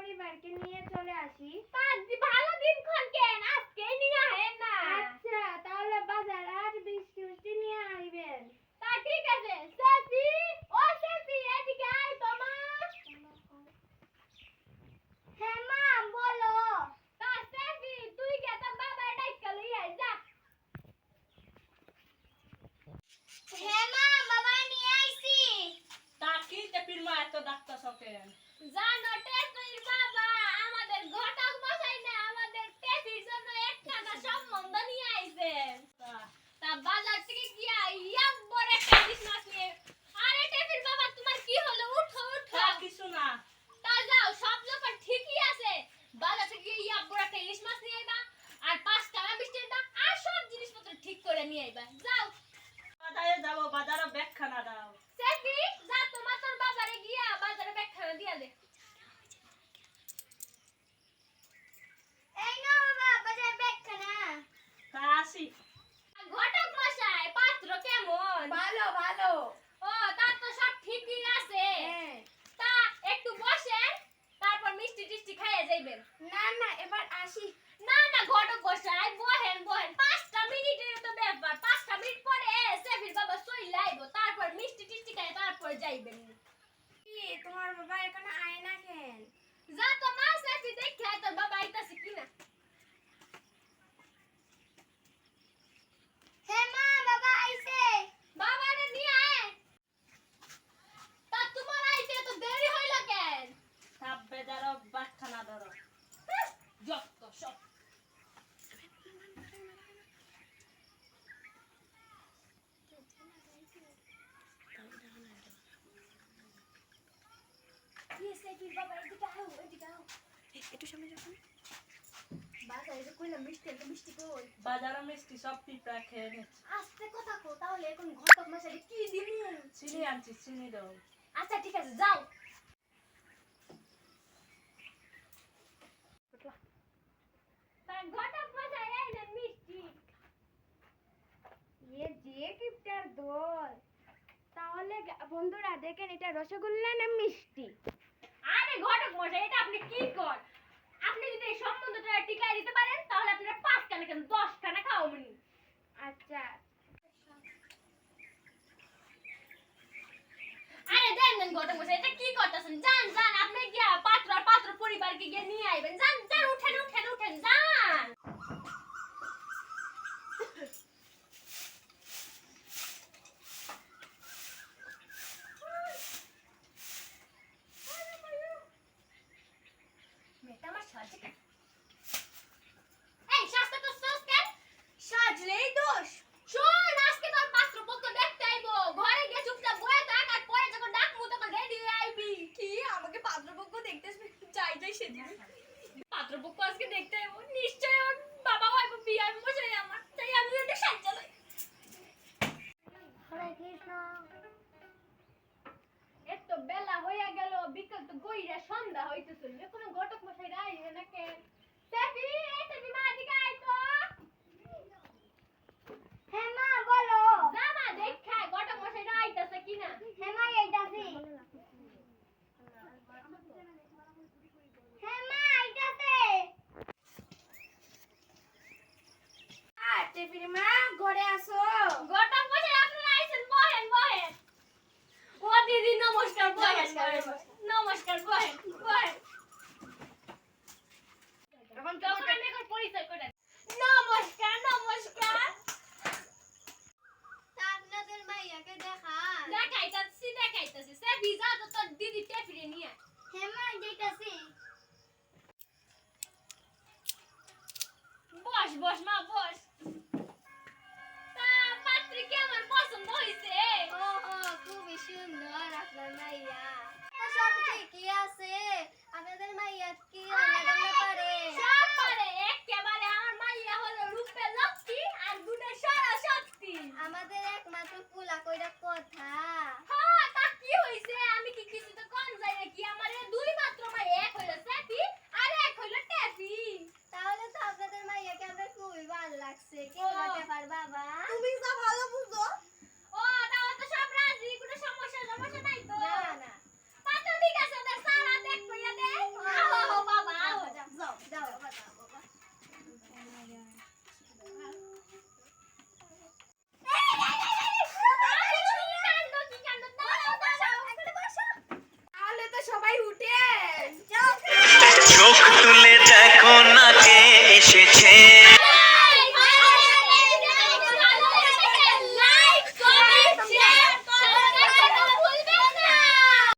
পরিবারকে নিয়ে চলে আসি। ভালো দিন কোন কেন আজকে নিয়ে আহেন না। আচ্ছা তাহলে বাজার আর বৃষ্টি নিয়ে আইবেন। তা ঠিক আছে। সেফি ও সেফি এদিকে আয় তো মা। হ্যাঁ মা বলো। তা সেফি তুই কে তো বাবা ডাইকা লই আই যা। হ্যাঁ মা বাবা নিয়ে আইছি। তা কি টেপির মা এত ডাক্তার সকেন? জানো টেপির বাবা আমাদের ঘটক মশাই না আমাদের টেপির জন্য একখানা সম্বন্ধ নিয়ে আইছেন। তা বাজার থেকে গিয়া ইয়াম বড় একটা ইলিশ মাছ নিয়ে। আরে টেপির বাবা তোমার কি হলো? উঠো উঠো। তা কিছু না। তা যাও সব যখন ঠিকই আছে বাজার থেকে গিয়ে ইয়াম বড় একটা ইলিশ মাছ নিয়ে আইবা আর 5 টাকা মিষ্টিটা আর সব জিনিসপত্র ঠিক করে নিয়ে আইবা। যাও বাজারে যাব, বাজারে ব্যাগখানা দাও। সেফি যা তোমার তোর বাজারে গিয়া বাজারে ব্যাগখানা দিয়া দে। এই নাও বাবা বাজার ব্যাগখানা। তা আসি। ঘটক মশাই পাত্র কেমন? ভালো ভালো। ও তার তো সব ঠিকই আছে। হ্যাঁ। তা একটু বসেন তারপর মিষ্টি টিষ্টি খাইয়ে যাইবেন। না না এবার আসি। না না ঘটক মশাই বহেন বহেন 5টা মিনিটের তো ব্যাপার 5টা মিনিট পরে সেফির বাবা চলে আইবো তারপর মিষ্টি টিষ্টি খাই তারপর যাইবেন। কি তোমার বাবা এখানে আয় না কেন? যা তো মা সেফি দেখে তোর বাবা আইতাছে কিনা। হ্যাঁ মা বাবা আইছে। বাবারে নিয়ে আয়। তা তোমার আইতে তো দেরি হইল কেন? সব বেজারো ব্যাগখানা ধরো। যত সব কি সেফির বাবা এদিকে আও। একটু সামনে যাও। বাজারে যে কইলাম মিষ্টি তো মিষ্টি কই? বাজারে মিষ্টি সব পিঁপড়া খেয়ে নিচ্ছে। আস্তে কথা কো তাহলে এখন ঘটক মশাই কি দিমু? চিনি আনছি, চিনি দাও। আচ্ছা ঠিক আছে যাও। তা ঘটক মশাই এই নেন মিষ্টি। যে কিপটার দল। তাহলে বন্ধুরা দেখেন এটা রসগোল্লা না মিষ্টি? আরে ঘটক মশাই এটা আপনি কি কর? আপনি যদি এই সম্বন্ধটা টিকাই দিতে পারেন তাহলে আপনারা 5 খানা কেন 10 খানা খাওয়াবেন। আচ্ছা আরে দেন দেন ঘটক মশাই এটা কি করতেছেন? যান যান আপনি গিয়া পাত্র আর পাত্র পরিবারকে গিয়ে নিয়ে আইবেন। যান যান উঠেন উঠেন উঠেন যান। মেটা আমার সাজে কেন? এই শাস্তা তো সস কেন? সাজলেই দোষ। শোন আজকে তোর পাত্র পক্ষ দেখতে আইবো। ঘরে গিয়ে চুপচাপ বসে থাক আর পরে যখন ডাকমু তখন রেডি হয়ে আইবি। কি আমাকে পাত্রপক্ষ দেখতে যাই সেদিন। পাত্রপক্ষ আজকে দেখতে আইবো নিশ্চয় ওর বাবা হয়তো বিয়ার মশাই আমার তাই আমি ওটা সাজ্জা লই। হরে কৃষ্ণ। এত বেলা হইয়া গেল বিকাল তো গইরা সন্ধ্যা হইতেছিল এখনো ঘটক মশাই আইবে না কেন? সেফি এই সেফি মা দিকে আই তো। হ্যাঁ মা বলো। যা মা দেখা ঘটক মশাই আইতাছে কিনা। হ্যাঁ মা এইটাছি। হ্যাঁ মা এইটাছে। টেপির মা ঘরে আসো। ঘটক মশাই আপনারা আইছেন বহেন বহেন। ও দিদি নমস্কার বহেন নমস্কার বহেন বহেন। এখন তখন আমি এখন পরিচয় করে নমস্কার নমস্কার। আপনাদের মাইয়াকে দেখান। দেখাইতাছি সে ভিজা তো তোর দিদি টেপিরে নিয়ে। হ্যাঁ মা এইটাছি। বস বস মা বস। তা পাত্রী কেমন পছন্দ হইছে? ও খুবই সুন্দর আপনার মাইয়া। সব ঠিকই আছে। আপনাদের মাইয়া কি